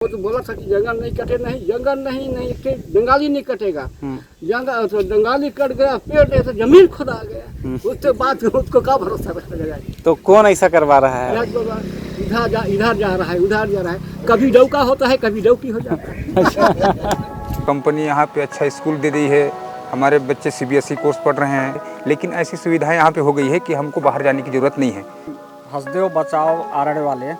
वो तो बोला था कि जंगल नहीं कटे, नहीं जंगल नहीं बंगाली नहीं कटेगा। जंगल तो बंगाली कट गया, पेड़ ऐसे जमीन खुदा गया, उसके बाद उसको क्या भरोसा रखा जाए। तो कौन ऐसा करवा रहा है? इधर जा रहा है, उधर जा रहा है, कभी डौका होता है, कभी डौकी हो जाता है। कंपनी यहाँ पे अच्छा स्कूल दे दी है, हमारे बच्चे CBSE कोर्स पढ़ रहे हैं, लेकिन ऐसी सुविधाएं यहाँ पे हो गई है कि हमको बाहर जाने की ज़रूरत नहीं है। हसदेव बचाओ आरड़ वाले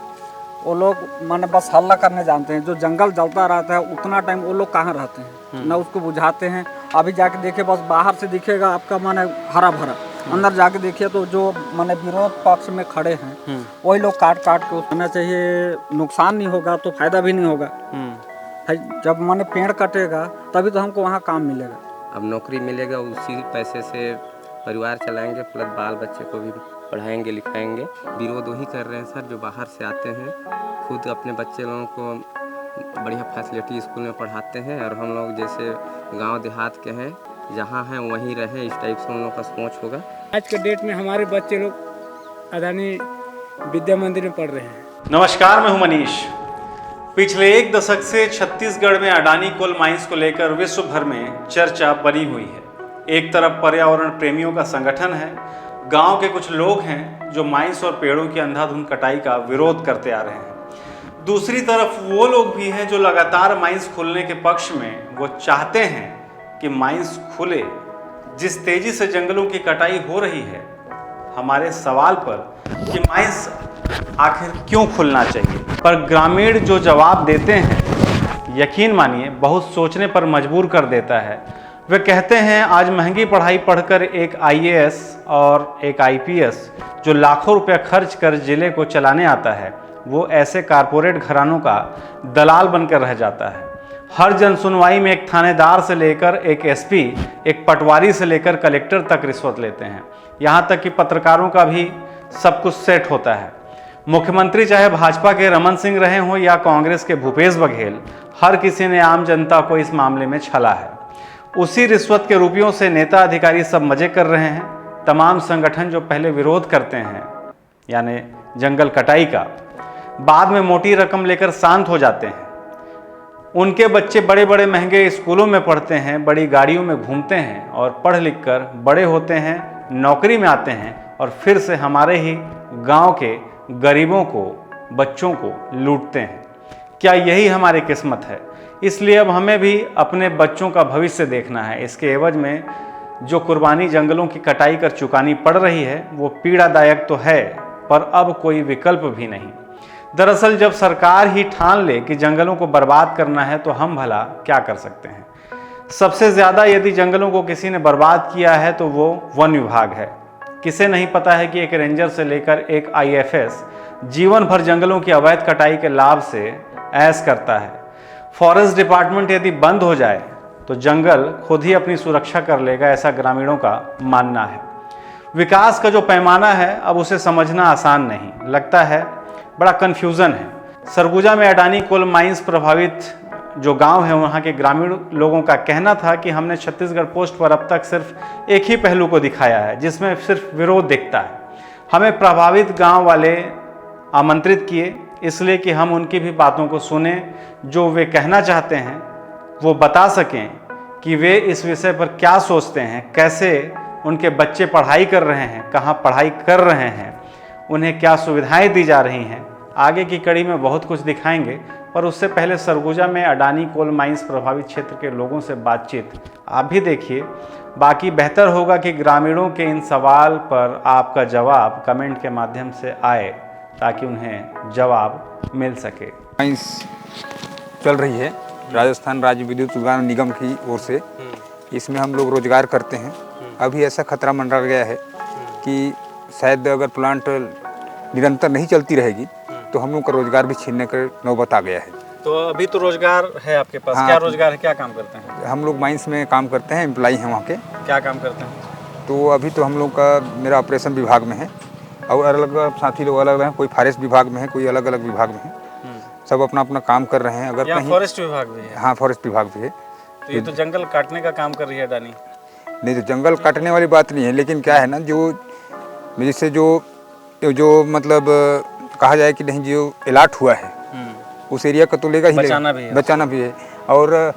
वो लोग माने बस हल्ला करने जानते हैं। जो जंगल जलता रहता है उतना टाइम वो लोग कहाँ रहते हैं, ना उसको बुझाते हैं। अभी जाके देखिए, बस बाहर से दिखेगा आपका माने हरा भरा, अंदर जाके देखिए तो जो माने विरोध पक्ष में खड़े हैं वही लोग काट के उसमें चाहिए। नुकसान नहीं होगा तो फायदा भी नहीं होगा। जब माने पेड़ कटेगा तभी तो हमको वहाँ काम मिलेगा। अब नौकरी मिलेगा, उसी पैसे से परिवार चलाएंगे, प्लस बाल बच्चे को भी पढ़ाएंगे लिखाएंगे। विरोध वही कर रहे हैं सर जो बाहर से आते हैं, खुद अपने बच्चे लोगों को बढ़िया फैसिलिटी स्कूल में पढ़ाते हैं, और हम लोग जैसे गांव देहात के हैं, जहां हैं वहीं रहें, इस टाइप से उन लोगों का सोच होगा। आज के डेट में हमारे बच्चे लोग अदानी विद्या मंदिर में पढ़ रहे हैं। नमस्कार, मैं हूं मनीष। पिछले एक दशक से छत्तीसगढ़ में अडानी कोल माइंस को लेकर विश्व भर में चर्चा बनी हुई है। एक तरफ पर्यावरण प्रेमियों का संगठन है, गांव के कुछ लोग हैं जो माइंस और पेड़ों की अंधाधुंध कटाई का विरोध करते आ रहे हैं। दूसरी तरफ वो लोग भी हैं जो लगातार माइंस खुलने के पक्ष में, वो चाहते हैं कि माइंस खुले। जिस तेजी से जंगलों की कटाई हो रही है, हमारे सवाल पर कि माइंस आखिर क्यों खुलना चाहिए पर ग्रामीण जो जवाब देते हैं, यकीन मानिए बहुत सोचने पर मजबूर कर देता है। वे कहते हैं आज महंगी पढ़ाई पढ़कर एक IAS और एक IPS जो लाखों रुपए खर्च कर जिले को चलाने आता है, वो ऐसे कारपोरेट घरानों का दलाल बनकर रह जाता है। हर जनसुनवाई में एक थानेदार से लेकर एक SP, एक पटवारी से लेकर कलेक्टर तक रिश्वत लेते हैं। यहाँ तक कि पत्रकारों का भी सब कुछ सेट होता है। मुख्यमंत्री चाहे भाजपा के रमन सिंह रहे हों या कांग्रेस के भूपेश बघेल, हर किसी ने आम जनता को इस मामले में छला है। उसी रिश्वत के रुपयों से नेता अधिकारी सब मजे कर रहे हैं। तमाम संगठन जो पहले विरोध करते हैं यानी जंगल कटाई का, बाद में मोटी रकम लेकर शांत हो जाते हैं। उनके बच्चे बड़े बड़े महंगे स्कूलों में पढ़ते हैं, बड़ी गाड़ियों में घूमते हैं और पढ़ लिख कर बड़े होते हैं, नौकरी में आते हैं और फिर से हमारे ही गांव के गरीबों को, बच्चों को लूटते हैं। क्या यही हमारी किस्मत है? इसलिए अब हमें भी अपने बच्चों का भविष्य देखना है। इसके एवज में जो कुर्बानी जंगलों की कटाई कर चुकानी पड़ रही है वो पीड़ादायक तो है, पर अब कोई विकल्प भी नहीं। दरअसल जब सरकार ही ठान ले कि जंगलों को बर्बाद करना है तो हम भला क्या कर सकते हैं? सबसे ज़्यादा यदि जंगलों को किसी ने बर्बाद किया है तो वो वन विभाग है। किसे नहीं पता है कि एक रेंजर से लेकर एक IFS जीवन भर जंगलों की अवैध कटाई के लाभ से ऐश करता है। फॉरेस्ट डिपार्टमेंट यदि बंद हो जाए तो जंगल खुद ही अपनी सुरक्षा कर लेगा, ऐसा ग्रामीणों का मानना है। विकास का जो पैमाना है अब उसे समझना आसान नहीं, लगता है बड़ा कन्फ्यूज़न है। सरगुजा में अडानी कोल माइंस प्रभावित जो गांव है, वहां के ग्रामीण लोगों का कहना था कि हमने छत्तीसगढ़ पोस्ट पर अब तक सिर्फ एक ही पहलू को दिखाया है जिसमें सिर्फ विरोध दिखता है। हमें प्रभावित गांव वाले आमंत्रित किए इसलिए कि हम उनकी भी बातों को सुने, जो वे कहना चाहते हैं वो बता सकें कि वे इस विषय पर क्या सोचते हैं, कैसे उनके बच्चे पढ़ाई कर रहे हैं, कहाँ पढ़ाई कर रहे हैं, उन्हें क्या सुविधाएं दी जा रही हैं। आगे की कड़ी में बहुत कुछ दिखाएंगे, पर उससे पहले सरगुजा में अडानी कोल माइंस प्रभावित क्षेत्र के लोगों से बातचीत आप भी देखिए। बाकी बेहतर होगा कि ग्रामीणों के इन सवाल पर आपका जवाब कमेंट के माध्यम से आए ताकि उन्हें जवाब मिल सके। माइंस चल रही है राजस्थान राज्य विद्युत उद्योग निगम की ओर से, इसमें हम लोग रोजगार करते हैं। अभी ऐसा खतरा मंडरा गया है कि शायद अगर प्लांट निरंतर नहीं चलती रहेगी तो हम लोग का रोजगार भी छीनने का नौबत आ गया है। तो अभी तो रोजगार है आपके पास? हाँ, क्या रोजगार है, क्या काम करते हैं? हम लोग माइंस में काम करते हैं, एम्प्लॉई हैं वहाँ के। क्या काम करते हैं? तो अभी तो हम लोग का मेरा ऑपरेशन विभाग में है और अलग अलग साथी लोग अलग हैं, कोई फॉरेस्ट विभाग में है, कोई अलग अलग विभाग में है। सब अपना अपना काम कर रहे हैं। अगर कहीं फॉरेस्ट विभाग भी है? हाँ, फॉरेस्ट विभाग भी है। तो ये तो जंगल काटने का काम कर रही है अडानी। नहीं, तो जंगल काटने वाली बात नहीं है, लेकिन क्या है ना, जो जैसे जो मतलब कहा जाए कि नहीं, जो अलॉट हुआ है उस एरिया का तो लेगा ही बचाना लेगा, भी है। बचाना भी है। और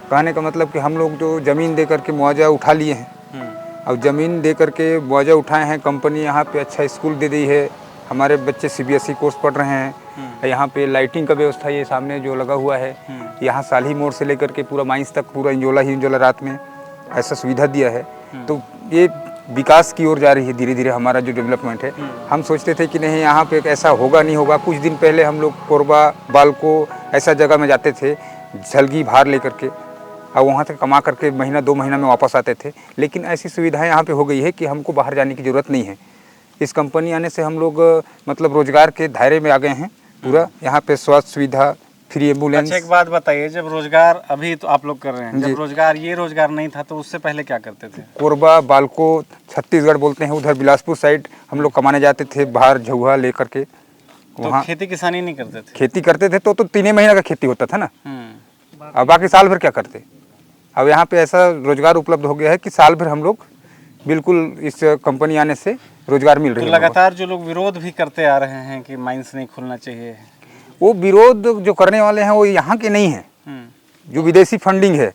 कहने का मतलब कि हम लोग जो ज़मीन दे करके मुआवजा उठा लिए हैं, अब ज़मीन दे करके मुआवजा उठाए हैं, कंपनी यहाँ पे अच्छा स्कूल दे दी है, हमारे बच्चे CBSE कोर्स पढ़ रहे हैं, यहाँ पे लाइटिंग का व्यवस्था ये सामने जो लगा हुआ है, यहाँ साली मोड़ से लेकर के पूरा माइंस तक पूरा इंजोला ही इंजोला रात में ऐसा सुविधा दिया है। तो ये विकास की ओर जा रही है धीरे धीरे हमारा जो डेवलपमेंट है। हम सोचते थे कि नहीं यहाँ पे ऐसा होगा नहीं होगा। कुछ दिन पहले हम लोग कोरबा बालको ऐसा जगह में जाते थे झलगी भार लेकर के, और वहाँ से कमा करके महीना 2 महीना में वापस आते थे। लेकिन ऐसी सुविधाएं यहाँ पे हो गई है कि हमको बाहर जाने की ज़रूरत नहीं है। इस कंपनी आने से हम लोग मतलब रोजगार के दायरे में आ गए हैं पूरा। यहाँ पे स्वास्थ्य सुविधा, फ्री एम्बुलेंस। अच्छा, एक बात बताइए, जब रोजगार अभी तो आप लोग कर रहे हैं, जी। जब रोजगार ये रोजगार नहीं था तो उससे पहले क्या करते थे? कोरबा बालको छत्तीसगढ़ बोलते हैं, उधर बिलासपुर साइड हम लोग कमाने जाते थे भार झुआ लेकर के। तो वहाँ खेती किसानी नहीं करते थे? खेती करते थे तो 3 महीना का खेती होता था ना, अब बाकी साल भर क्या करते। अब यहाँ पे ऐसा रोजगार उपलब्ध हो गया है कि साल भर हम लोग बिल्कुल इस कंपनी आने से रोजगार मिल तो रही है। लगातार जो लोग विरोध भी करते आ रहे हैं कि माइंस नहीं खुलना चाहिए, वो विरोध जो करने वाले हैं वो यहाँ के नहीं हैं, जो विदेशी फंडिंग है,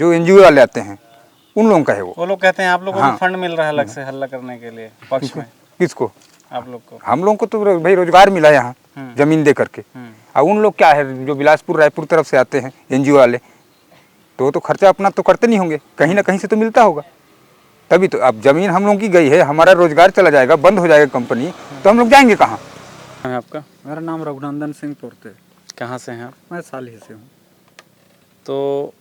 जो NGO वाले आते हैं, उन लोगों का है वो। वो लोग कहते हैं आप लोगों हाँ। को फंड मिल रहा है अलग से हल्ला करने के लिए पक्ष में। किसको? आप लोग को? हम लोगों को तो भाई रोजगार मिला यहाँ जमीन दे करके। और उन लोग क्या है जो बिलासपुर रायपुर तरफ से आते हैं NGO वाले, तो वो तो खर्चा अपना तो करते नहीं होंगे, कहीं ना कहीं से तो मिलता होगा तभी तो। अब जमीन हम लोगों की गई है, हमारा रोजगार चला जाएगा, बंद हो जाएगा कंपनी, तो हम लोग जाएंगे कहाँ? है आपका? मेरा नाम रघुनंदन सिंह पुरते। कहाँ से हैं आप? मैं साल ही से हूँ। तो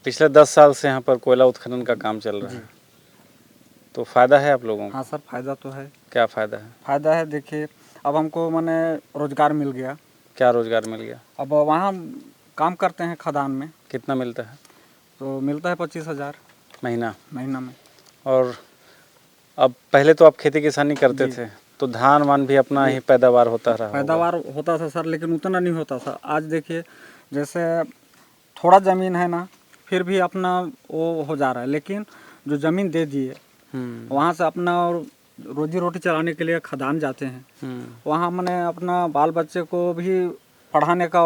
पिछले 10 साल से यहाँ पर कोयला उत्खनन का काम चल रहा है, तो फायदा है आप लोगों को? हाँ सर, फायदा तो है। क्या फायदा है? फायदा है, देखिए अब हमको मैंने रोजगार मिल गया। क्या रोजगार मिल गया? अब वहाँ काम करते हैं खदान में, कितना मिलता है तो मिलता है 25,000 महीना? महीना में। और अब पहले तो आप खेती किसानी करते थे, तो धान वान भी अपना ही पैदावार होता रहा होगा। पैदावार होता था सर, लेकिन उतना नहीं होता था। आज देखिए जैसे थोड़ा ज़मीन है ना, फिर भी अपना वो हो जा रहा है, लेकिन जो ज़मीन दे दिए वहाँ से अपना रोजी रोटी चलाने के लिए खदान जाते हैं। वहाँ मैंने अपना बाल बच्चे को भी पढ़ाने का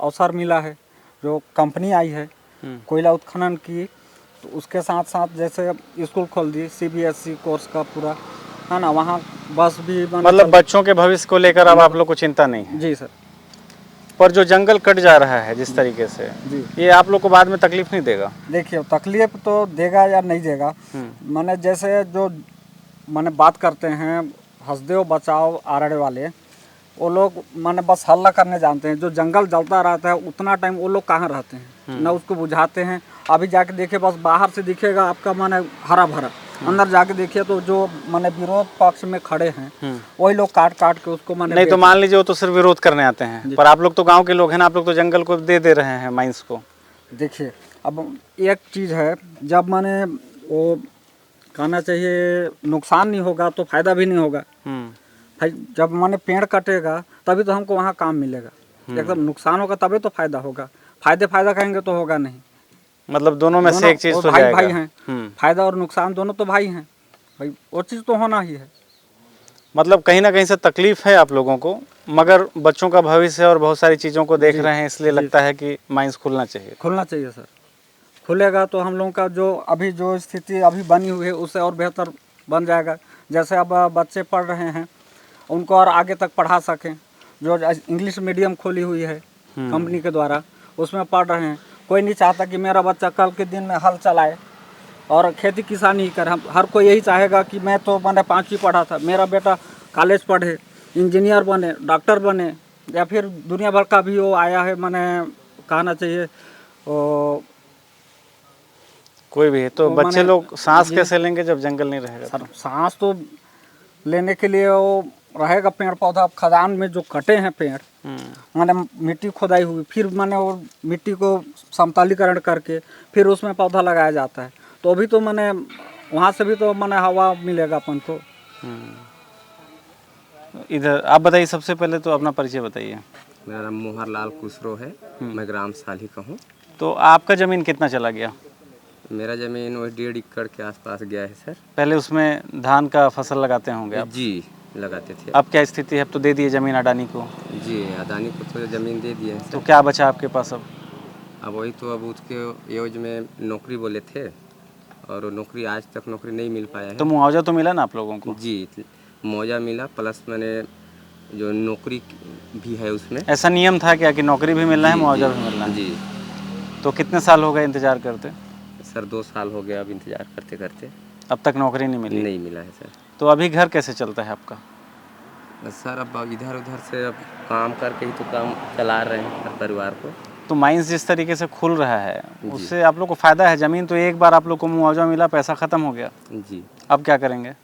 अवसर मिला है। जो कंपनी आई है कोयला उत्खनन की, तो उसके साथ साथ जैसे स्कूल खोल दी CBSE कोर्स का पूरा, है ना, वहाँ बस भी मतलब बच्चों के भविष्य को लेकर अब आप लोग को चिंता नहीं है? जी सर। पर जो जंगल कट जा रहा है जिस तरीके से, जी। ये आप लोग को बाद में तकलीफ नहीं देगा? देखिए तकलीफ तो देगा या नहीं देगा, मैंने जैसे जो मैंने बात करते हैं हंसदेव बचाओ आरड़े वाले, वो लोग मैंने बस हल्ला करने जानते हैं। जो जंगल जलता रहता है उतना टाइम वो लोग कहाँ रहते हैं, ना उसको बुझाते हैं। अभी जाके देखिए बस बाहर से दिखेगा आपका माने हरा भरा, अंदर जाके देखिए तो जो माने विरोध पक्ष में खड़े हैं वही लोग काट काट के उसको माने नहीं तो मान लीजिए वो तो सिर्फ विरोध करने आते हैं, पर आप लोग तो गांव के लोग हैं ना, आप लोग तो जंगल को दे रहे हैं माइंस को। देखिए अब एक चीज़ है, जब मैंने वो कहना चाहिए नुकसान नहीं होगा तो फायदा भी नहीं होगा भाई। जब मैंने पेड़ कटेगा तभी तो हमको वहाँ काम मिलेगा, एकदम नुकसान होगा तभी तो फायदा होगा। फायदा कहेंगे तो होगा नहीं। मतलब दोनों में से एक चीज तो भाई जाएगा। भाई हैं, फायदा और नुकसान दोनों तो भाई हैं भाई, वो चीज़ तो होना ही है। मतलब कहीं ना कहीं से तकलीफ है आप लोगों को, मगर बच्चों का भविष्य और बहुत सारी चीज़ों को देख रहे हैं, इसलिए लगता है कि माइंस खुलना चाहिए। खुलना चाहिए सर, खुलेगा तो हम लोगों का जो अभी जो स्थिति अभी बनी हुई है उससे और बेहतर बन जाएगा। जैसे अब बच्चे पढ़ रहे हैं उनको और आगे तक पढ़ा सकें। जो इंग्लिश मीडियम खोली हुई है कंपनी के द्वारा, उसमें पढ़ रहे हैं। कोई नहीं चाहता कि मेरा बच्चा कल के दिन में हल चलाए और खेती किसानी करे। हर कोई यही चाहेगा कि मैं तो मैंने 5वीं पढ़ा था, मेरा बेटा कॉलेज पढ़े, इंजीनियर बने, डॉक्टर बने, या फिर दुनिया भर का भी वो आया है, मैंने कहना चाहिए कोई भी है। तो बच्चे लोग सांस कैसे लेंगे जब जंगल नहीं रहेगा? सर सांस तो लेने के लिए वो रहेगा पेड़ पौधा। अब खदान में जो कटे हैं पेड़, मैंने मिट्टी खोदाई हुई, फिर मैंने वो मिट्टी को समतलीकरण करके फिर उसमें पौधा लगाया जाता है, तो अभी तो मैंने वहाँ से भी तो मैंने हवा मिलेगा अपन को। इधर आप बताइए, सबसे पहले तो अपना परिचय बताइए। मेरा नाम मोहर लाल कुसरो है, मैं ग्राम साली का हूँ। तो आपका ज़मीन कितना चला गया? मेरा ज़मीन वही 1.5 एकड़ के आसपास गया है सर। पहले उसमें धान का फसल लगाते होंगे आप? जी, लगाते थे। अब क्या स्थिति है? अब तो दे दिए ज़मीन अडानी को। जी, अदानी को तो ज़मीन दे दिए हैं तो सर। क्या बचा आपके पास अब? अब वही तो, अब उसके एवज में नौकरी बोले थे और वो नौकरी आज तक नौकरी नहीं मिल पाया है। तो मुआवजा तो मिला ना आप लोगों को? जी, मुआवजा मिला, प्लस मैंने जो नौकरी भी है उसमें। ऐसा नियम था क्या कि नौकरी भी मिलना है, जी, मुआवजा जी, भी मिलना है? जी तो कितने साल हो गए इंतजार करते? सर, 2 साल हो गया अब इंतज़ार करते करते। अब तक नौकरी नहीं मिली? नहीं मिला है सर। तो अभी घर कैसे चलता है आपका? बस सर, अब इधर उधर से अब काम करके ही तो काम चला रहे हैं हर परिवार को। तो माइंस जिस तरीके से खुल रहा है जी। उससे आप लोग को फ़ायदा है? ज़मीन तो एक बार आप लोग को मुआवजा मिला, पैसा ख़त्म हो गया, जी, अब क्या करेंगे?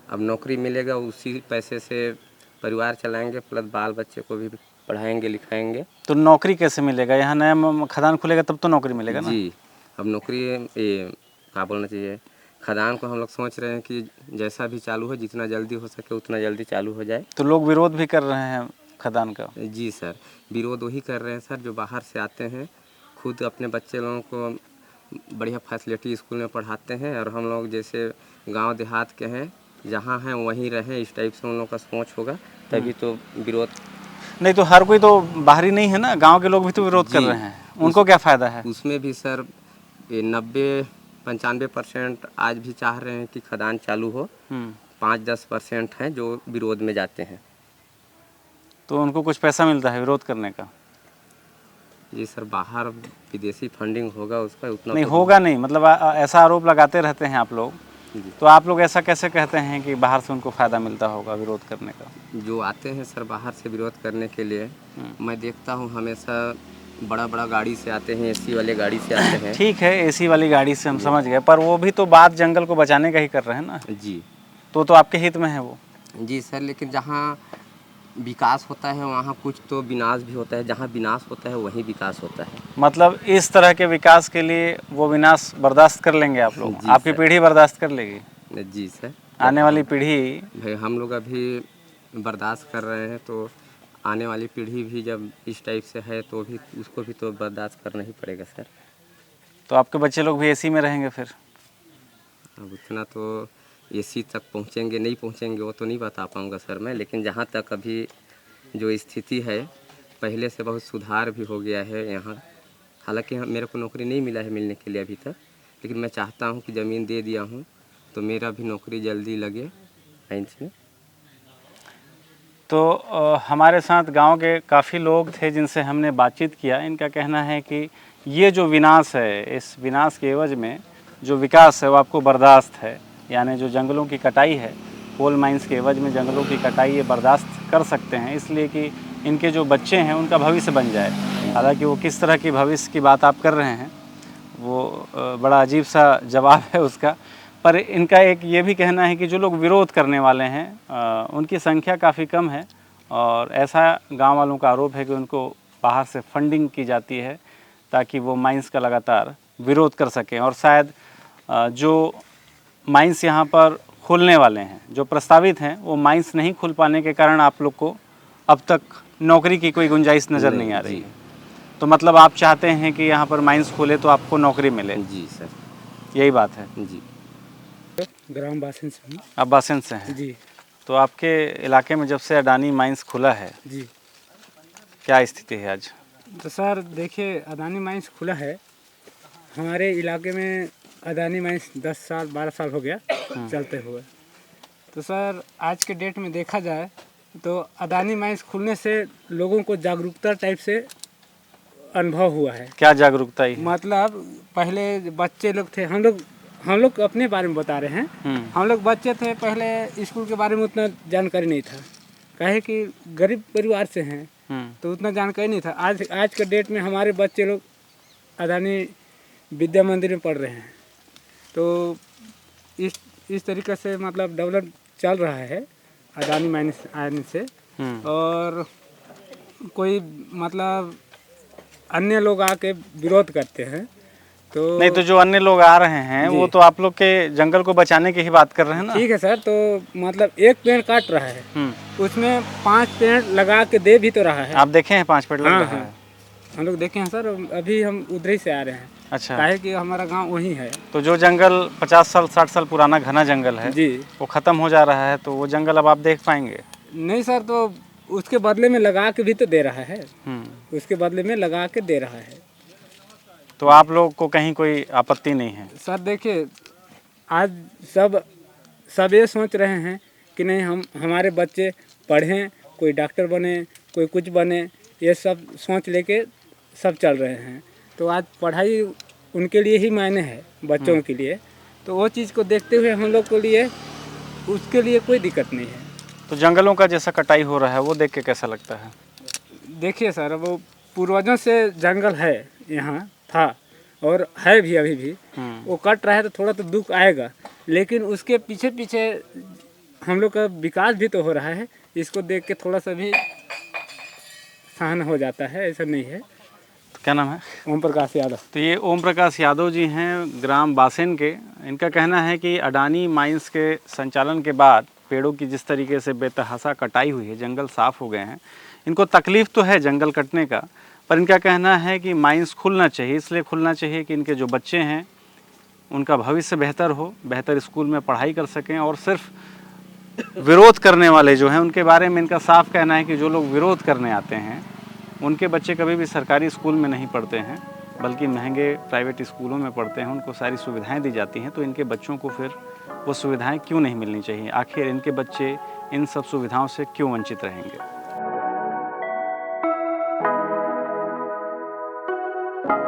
अब नौकरी मिलेगा, उसी पैसे से परिवार चलाएंगे, प्लस बाल बच्चे को भी पढ़ाएंगे लिखाएंगे। तो नौकरी कैसे मिलेगा? यहाँ नया खदान खुलेगा तब तो नौकरी मिलेगा ना? जी, अब नौकरी ये क्या बोलना चाहिए, खदान को हम लोग सोच रहे हैं कि जैसा भी चालू हो, जितना जल्दी हो सके उतना जल्दी चालू हो जाए। तो लोग विरोध भी कर रहे हैं खदान का। जी सर, विरोध वही कर रहे हैं सर जो बाहर से आते हैं, खुद अपने बच्चे लोगों को बढ़िया फैसिलिटी स्कूल में पढ़ाते हैं, और हम लोग जैसे गांव देहात के हैं, जहाँ हैं वहीं रहें, इस टाइप से उन लोगों का सोच होगा, तभी तो विरोध। नहीं तो हर कोई तो बाहरी नहीं है ना, गांव के लोग भी तो विरोध कर जी, रहे हैं, उनको क्या फ़ायदा है? उसमें भी सर 90-95% आज भी चाह रहे हैं कि खदान चालू हो। 5-10% हैं जो विरोध में जाते हैं। तो उनको कुछ पैसा मिलता है विरोध करने का? जी सर, बाहर विदेशी फंडिंग होगा उसका उतना नहीं तो होगा नहीं, मतलब ऐसा आरोप लगाते रहते हैं आप लोग, जी। तो आप लोग ऐसा कैसे कहते हैं कि बाहर से उनको फ़ायदा मिलता होगा विरोध करने का? जो आते हैं सर बाहर से विरोध करने के लिए, मैं देखता हूँ हमेशा बड़ा बड़ा गाड़ी से आते हैं, एसी वाले गाड़ी से आते हैं। ठीक है, एसी वाली गाड़ी से हम समझ गए, पर वो भी तो बात जंगल को बचाने का ही कर रहे हैं ना, जी तो आपके हित में है वो। जी सर, लेकिन जहाँ विकास होता है वहाँ कुछ तो विनाश भी होता है, जहाँ विनाश होता है वहीं विकास होता है। मतलब इस तरह के विकास के लिए वो विनाश बर्दाश्त कर लेंगे आप लोग? जी आपकी सर। पीढ़ी बर्दाश्त कर लेगी? जी सर, आने वाली पीढ़ी? भाई हम लोग अभी बर्दाश्त कर रहे हैं, तो आने वाली पीढ़ी भी जब इस टाइप से है तो भी उसको भी तो बर्दाश्त करना ही पड़ेगा सर। तो आपके बच्चे लोग भी एसी में रहेंगे फिर? अब उतना तो एसी तक पहुँचेंगे नहीं पहुँचेंगे वो तो नहीं बता पाऊँगा सर मैं, लेकिन जहाँ तक अभी जो स्थिति है, पहले से बहुत सुधार भी हो गया है यहाँ। हालांकि मेरे को नौकरी नहीं मिला है मिलने के लिए अभी तक, लेकिन मैं चाहता हूँ कि ज़मीन दे दिया हूँ तो मेरा भी नौकरी जल्दी लगे साइंस में। तो हमारे साथ गांव के काफ़ी लोग थे जिनसे हमने बातचीत किया। इनका कहना है कि ये जो विनाश है, इस विनाश के एवज में जो विकास है वो आपको बर्दाश्त है, यानी जो जंगलों की कटाई है, कोल माइंस के एवज में जंगलों की कटाई ये बर्दाश्त कर सकते हैं, इसलिए कि इनके जो बच्चे हैं उनका भविष्य बन जाए। हालांकि वो किस तरह की भविष्य की बात आप कर रहे हैं वो बड़ा अजीब सा जवाब है उसका, पर इनका एक ये भी कहना है कि जो लोग विरोध करने वाले हैं उनकी संख्या काफ़ी कम है, और ऐसा गांव वालों का आरोप है कि उनको बाहर से फंडिंग की जाती है ताकि वो माइंस का लगातार विरोध कर सकें। और शायद जो माइंस यहाँ पर खुलने वाले हैं, जो प्रस्तावित हैं, वो माइंस नहीं खुल पाने के कारण आप लोग को अब तक नौकरी की कोई गुंजाइश नज़र नहीं आ रही है। तो मतलब आप चाहते हैं कि यहाँ पर माइंस खुले तो आपको नौकरी मिले? जी सर, यही बात है। जी। ग्राम बासिंद से हूँ। आप बासिंद से हैं? जी तो आपके इलाके में जब से अडानी माइंस खुला है, जी। क्या स्थिति है आज? तो सर देखिए, अदानी माइंस खुला है हमारे इलाके में। अदानी माइंस 10 साल 12 साल हो गया चलते हुए। तो सर आज के डेट में देखा जाए तो अदानी माइंस खुलने से लोगों को जागरूकता टाइप से अनुभव हुआ है। क्या जागरूकता ही? मतलब पहले बच्चे लोग थे, हम लोग अपने बारे में बता रहे हैं। हम लोग बच्चे थे, पहले स्कूल के बारे में उतना जानकारी नहीं था, काहे कि गरीब परिवार से हैं तो उतना जानकारी नहीं था। आज के डेट में हमारे बच्चे लोग अदानी विद्या मंदिर में पढ़ रहे हैं। तो इस तरीके से मतलब डेवलप चल रहा है अदानी माइंस आने से। और कोई मतलब अन्य लोग आके विरोध करते हैं तो नहीं, तो जो अन्य लोग आ रहे हैं वो तो आप लोग के जंगल को बचाने की ही बात कर रहे हैं ना? ठीक है सर, तो मतलब एक पेड़ काट रहा है उसमें 5 पेड़ लगा के दे भी तो रहा है। आप देखे हैं 5 पेड़ लग रहा है? हम लोग देखे हैं सर, अभी हम उधर ही से आ रहे हैं। अच्छा, काहे कि हमारा गांव वहीं है। तो जो जंगल 50 साल 60 साल पुराना घना जंगल है जी वो ख़त्म हो जा रहा है, तो वो जंगल अब आप देख पाएंगे? नहीं सर, तो उसके बदले में लगा के भी तो दे रहा है, हम्म। उसके बदले में लगा के दे रहा है। तो आप लोग को कहीं कोई आपत्ति नहीं है? सर देखिए, आज सब ये सोच रहे हैं कि नहीं हम हमारे बच्चे पढ़ें, कोई डॉक्टर बने, कोई कुछ बने, ये सब सोच लेके सब चल रहे हैं। तो आज पढ़ाई उनके लिए ही मायने है, बच्चों के लिए। तो वो चीज़ को देखते हुए हम लोग के लिए उसके लिए कोई दिक्कत नहीं है। तो जंगलों का जैसा कटाई हो रहा है वो देख के कैसा लगता है? देखिए सर, वो पूर्वजों से जंगल है, यहाँ था और है भी अभी भी। वो कट रहा है तो थोड़ा तो दुख आएगा, लेकिन उसके पीछे पीछे हम लोग का विकास भी तो हो रहा है। इसको देख के थोड़ा सा भी सहन हो जाता है, ऐसा नहीं है। तो क्या नाम है? ओम प्रकाश यादव। तो ये ओम प्रकाश यादव जी हैं, ग्राम बासेन के। इनका कहना है कि अडानी माइंस के संचालन के बाद पेड़ों की जिस तरीके से बेतहाशा कटाई हुई है, जंगल साफ़ हो गए हैं, इनको तकलीफ़ तो है जंगल कटने का, पर इनका कहना है कि माइंस खुलना चाहिए। इसलिए खुलना चाहिए कि इनके जो बच्चे हैं उनका भविष्य बेहतर हो, बेहतर स्कूल में पढ़ाई कर सकें। और सिर्फ विरोध करने वाले जो हैं उनके बारे में इनका साफ कहना है कि जो लोग विरोध करने आते हैं उनके बच्चे कभी भी सरकारी स्कूल में नहीं पढ़ते हैं, बल्कि महंगे प्राइवेट स्कूलों में पढ़ते हैं। उनको सारी सुविधाएं दी जाती हैं, तो इनके बच्चों को फिर वो सुविधाएं क्यों नहीं मिलनी चाहिए? आखिर इनके बच्चे इन सब सुविधाओं से क्यों वंचित रहेंगे?